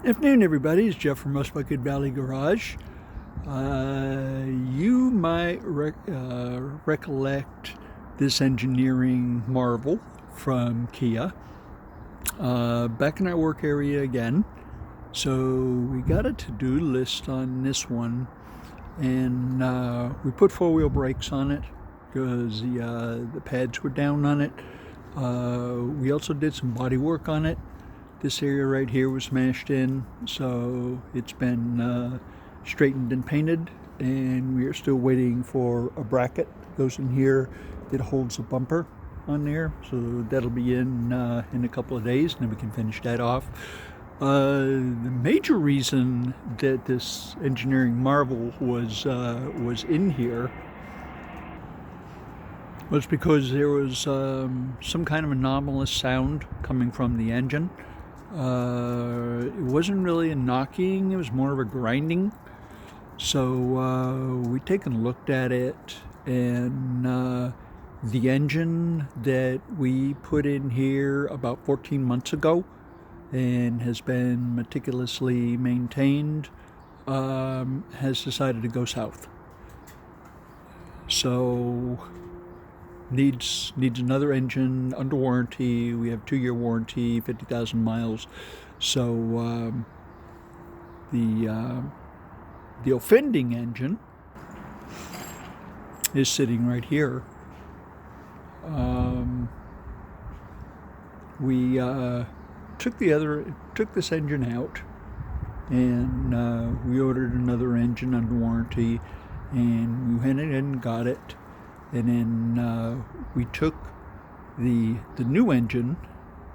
Afternoon, everybody. It's Jeff from Musbucket Valley Garage. You might recollect this engineering marvel from Kia. Back in our work area again. So we got a to-do list on this one, and we put four-wheel brakes on it because the pads were down on it. We also did some body work on it. This area right here was smashed in, so it's been straightened and painted, and we are still waiting for a bracket that goes in here that holds the bumper on there, so that'll be in a couple of days, and then we can finish that off. The major reason that this engineering marvel was in here was because there was some kind of anomalous sound coming from the engine. It wasn't really a knocking, it was more of a grinding. So we taken a look at it, and the engine that we put in here about 14 months ago and has been meticulously maintained has decided to go south. So needs another engine under warranty. We have 2-year warranty, 50,000 miles. So the offending engine is sitting right here. We took this engine out, and we ordered another engine under warranty, and we went in and got it. And then we took the new engine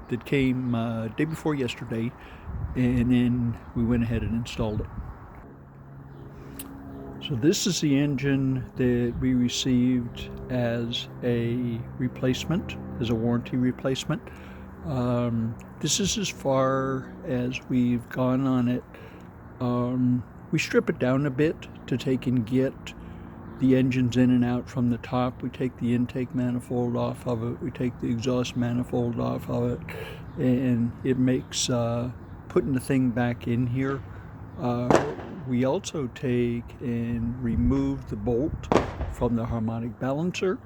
that came day before yesterday, and then we went ahead and installed it. So this is the engine that we received as a replacement, as a warranty replacement. This is as far as we've gone on it. We strip it down a bit to take and get the engines in and out from the top. We take the intake manifold off of it, we take the exhaust manifold off of it, and it makes putting the thing back in here. We also take and remove the bolt from the harmonic balancer,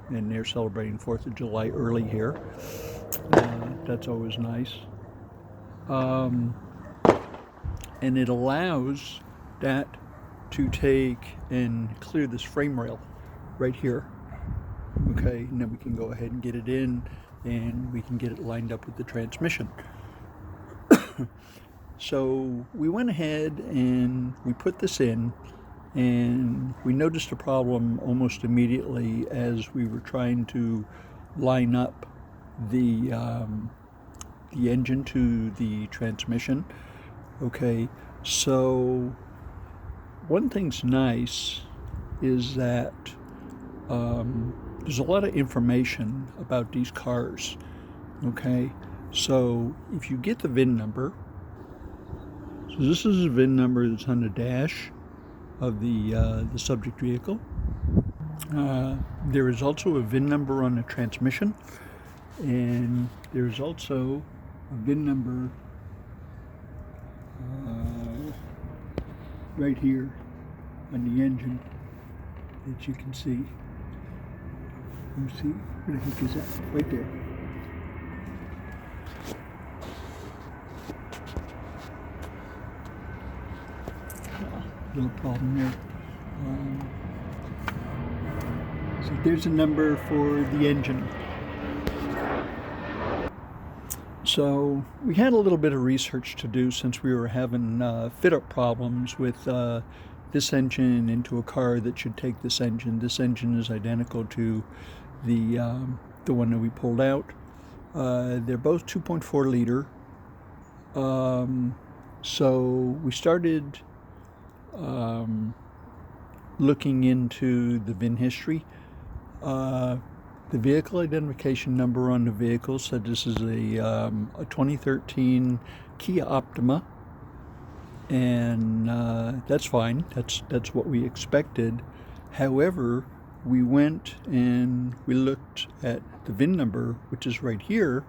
and they're celebrating 4th of July early here. That's always nice. And it allows that to take and clear this frame rail right here. Okay, and then we can go ahead and get it in, and we can get it lined up with the transmission. So we went ahead and we put this in, and we noticed a problem almost immediately as we were trying to line up the engine to the transmission. Okay, so one thing's nice is that there's a lot of information about these cars. Okay, so if you get the VIN number, so this is the VIN number that's on the dash of the subject vehicle. There is also a VIN number on the transmission, and there's also a VIN number right here on the engine that you can see. Let me see, where the heck is that? Right there. Little problem there. So there's a number for the engine. So we had a little bit of research to do since we were having fit-up problems with this engine into a car that should take this engine. This engine is identical to the one that we pulled out. They're both 2.4 liter. So we started looking into the VIN history. The vehicle identification number on the vehicle said this is a 2013 Kia Optima, and that's fine. That's what we expected. However, we went and we looked at the VIN number, which is right here,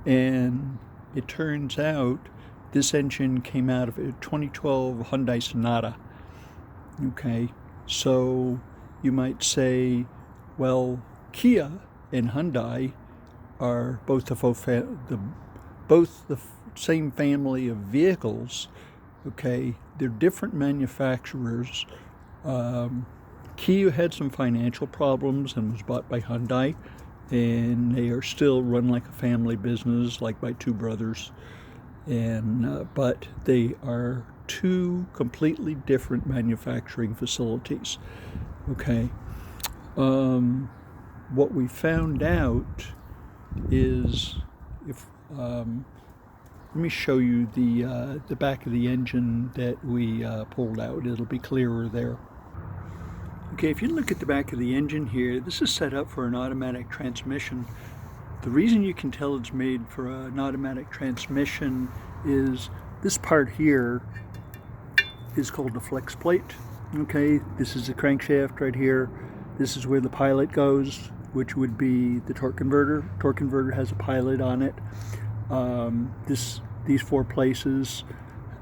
and it turns out this engine came out of a 2012 Hyundai Sonata. Okay, so you might say, well, Kia and Hyundai are both the same family of vehicles. Okay, they're different manufacturers. Kia had some financial problems and was bought by Hyundai, and they are still run like a family business, like by two brothers. And but they are two completely different manufacturing facilities. Okay, what we found out is if let me show you the back of the engine that we pulled out. It'll be clearer there. Okay, if you look at the back of the engine here, this is set up for an automatic transmission. The reason you can tell it's made for an automatic transmission is this part here is called the flex plate. Okay, this is the crankshaft right here. This is where the pilot goes, which would be the torque converter. Torque converter has a pilot on it. These four places,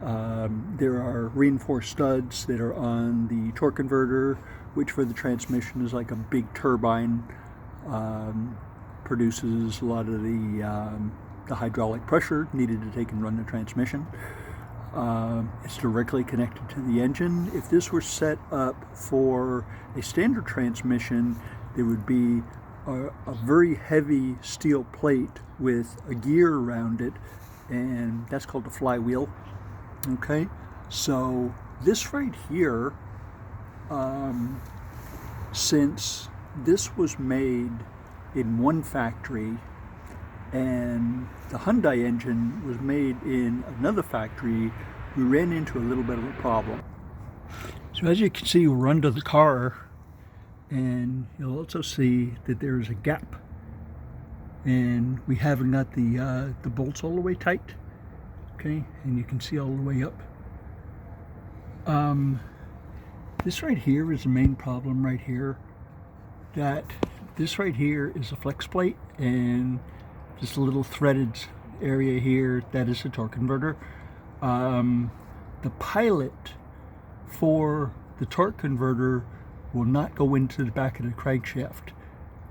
there are reinforced studs that are on the torque converter, which for the transmission is like a big turbine, produces a lot of the hydraulic pressure needed to take and run the transmission. It's directly connected to the engine. If this were set up for a standard transmission, there would be a very heavy steel plate with a gear around it, and that's called the flywheel. Okay, so this right here, since this was made in one factory and the Hyundai engine was made in another factory, we ran into a little bit of a problem. So as you can see, we're under the car, and you'll also see that there is a gap, and we haven't got the bolts all the way tight. Okay, and you can see all the way up. This right here is the main problem right here. That this right here is a flex plate, and this little threaded area here, that is the torque converter. The pilot for the torque converter will not go into the back of the crankshaft.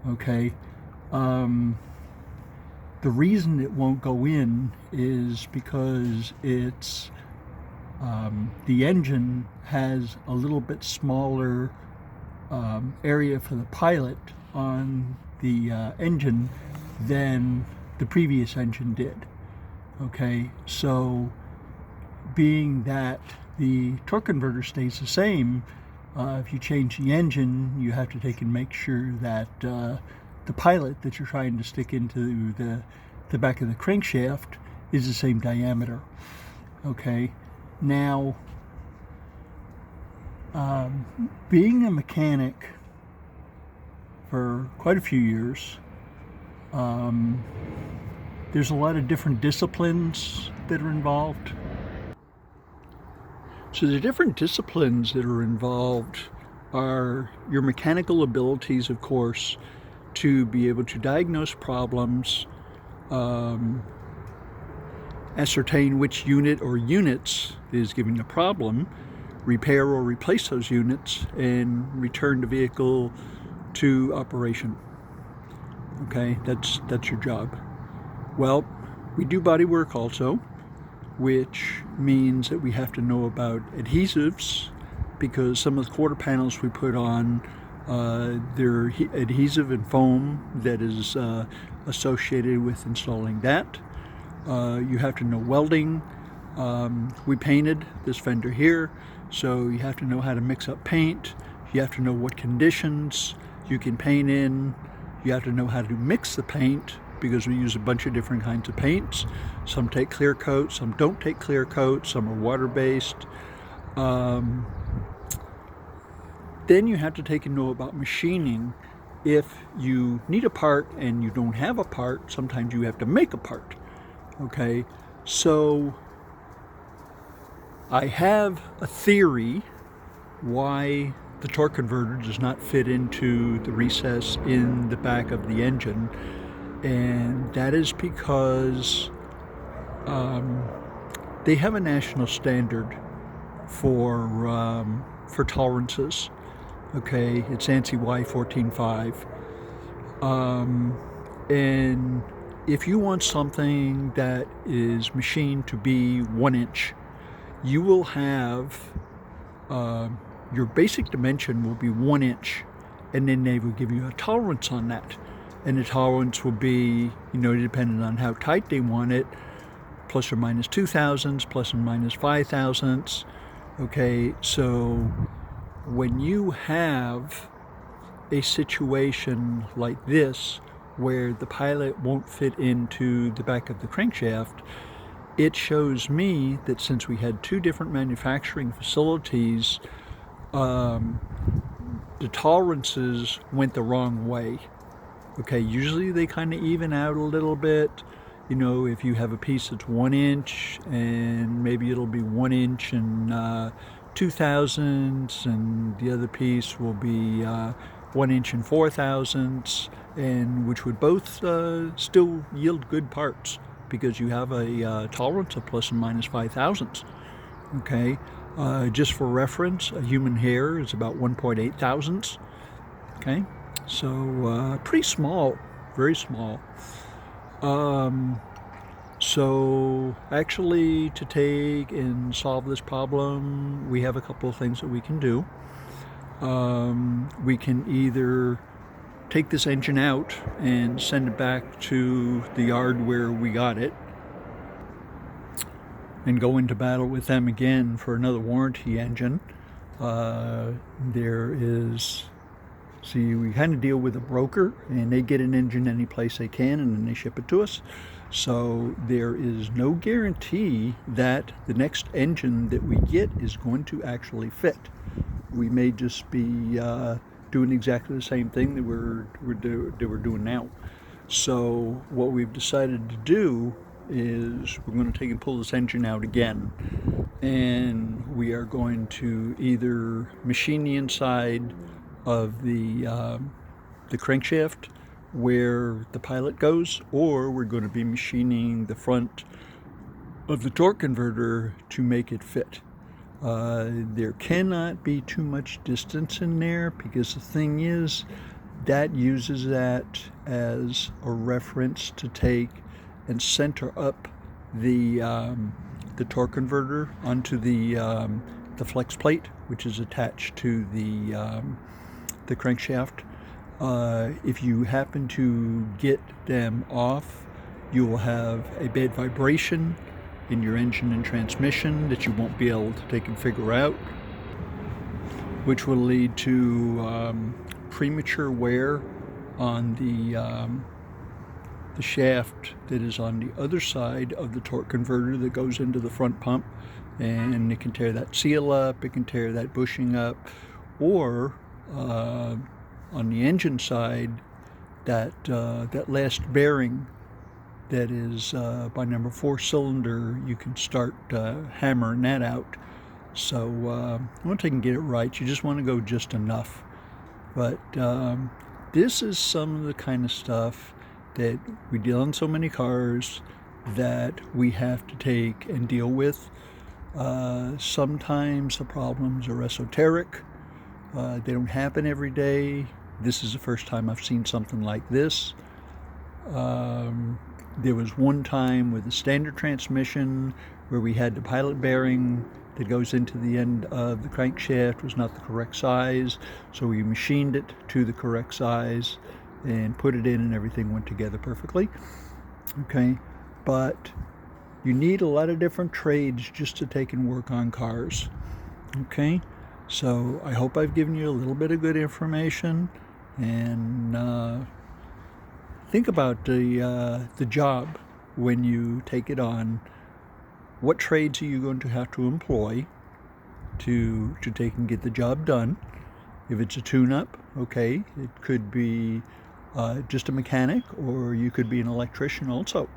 Okay. The reason it won't go in is because it's the engine has a little bit smaller area for the pilot on the engine than the previous engine did. Okay, so being that the torque converter stays the same, if you change the engine, you have to take and make sure that the pilot that you're trying to stick into the back of the crankshaft is the same diameter. Okay, now being a mechanic for quite a few years, there's a lot of different disciplines that are involved. So the different disciplines that are involved are your mechanical abilities, of course, to be able to diagnose problems, ascertain which unit or units is giving a problem, repair or replace those units, and return the vehicle to operation. Okay, that's your job. Well, we do body work also, which means that we have to know about adhesives, because some of the quarter panels we put on, they're adhesive and foam that is associated with installing that. You have to know welding. We painted this fender here, so you have to know how to mix up paint. You have to know what conditions you can paint in. You have to know how to mix the paint, because we use a bunch of different kinds of paints. Some take clear coat, some don't take clear coat, some are water-based. Then you have to take and know about machining. If you need a part and you don't have a part, sometimes you have to make a part. Okay, so I have a theory why the torque converter does not fit into the recess in the back of the engine, and that is because they have a national standard for tolerances. Okay, it's ANSI Y145. And if you want something that is machined to be 1 inch, you will have your basic dimension will be 1 inch, and then they will give you a tolerance on that. And the tolerance will be, depending on how tight they want it, plus or minus 2 thousandths, plus or minus 5 thousandths. Okay, so when you have a situation like this where the pilot won't fit into the back of the crankshaft, it shows me that since we had 2 different manufacturing facilities, the tolerances went the wrong way. Okay, usually they kind of even out a little bit. If you have a piece that's 1 inch, and maybe it'll be 1 inch and 2 thousandths, and the other piece will be 1 inch and 4 thousandths, and which would both still yield good parts because you have a tolerance of plus and minus 5 thousandths. Okay, just for reference, a human hair is about 1.8 thousandths. Okay, so pretty small, very small. So actually, to take and solve this problem, we have a couple of things that we can do. We can either take this engine out and send it back to the yard where we got it and go into battle with them again for another warranty engine. We kind of deal with a broker, and they get an engine any place they can, and then they ship it to us. So there is no guarantee that the next engine that we get is going to actually fit. We may just be doing exactly the same thing that we're doing now. So what we've decided to do is we're going to take and pull this engine out again, and we are going to either machine the inside of the crankshaft where the pilot goes, or we're going to be machining the front of the torque converter to make it fit. There cannot be too much distance in there, because the thing is that uses that as a reference to take and center up the torque converter onto the flex plate, which is attached to the crankshaft. If you happen to get them off, you will have a bad vibration in your engine and transmission that you won't be able to take and figure out, which will lead to premature wear on the shaft that is on the other side of the torque converter that goes into the front pump, and it can tear that seal up, it can tear that bushing up, or on the engine side, that last bearing that is by number 4 cylinder, you can start hammering that out. So once I can get it right, you just want to go just enough. But this is some of the kind of stuff that we deal in so many cars that we have to take and deal with. Sometimes the problems are esoteric. They don't happen every day. This is the first time I've seen something like this. There was one time with the standard transmission where we had the pilot bearing that goes into the end of the crankshaft was not the correct size, so we machined it to the correct size and put it in, and everything went together perfectly. Okay, but you need a lot of different trades just to take and work on cars. Okay, so I hope I've given you a little bit of good information, and think about the job when you take it on. What trades are you going to have to employ to take and get the job done? If it's a tune-up, okay, it could be just a mechanic, or you could be an electrician also.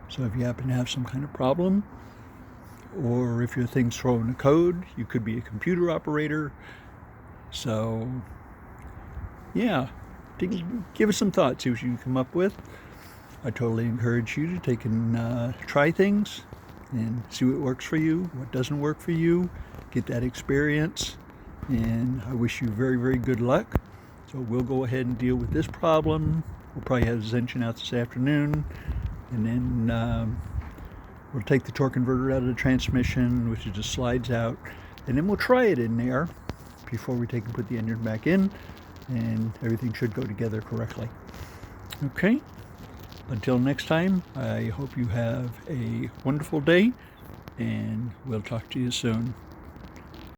So if you happen to have some kind of problem, or if your thing's throwing a code, you could be a computer operator. So yeah, give it some thought, see what you can come up with. I totally encourage you to take and try things and see what works for you, what doesn't work for you. Get that experience, and I wish you very, very good luck. So we'll go ahead and deal with this problem. We'll probably have this engine out this afternoon, and then we'll take the torque converter out of the transmission, which it just slides out, and then we'll try it in there before we take and put the engine back in, and everything should go together correctly. Okay, until next time, I hope you have a wonderful day, and we'll talk to you soon.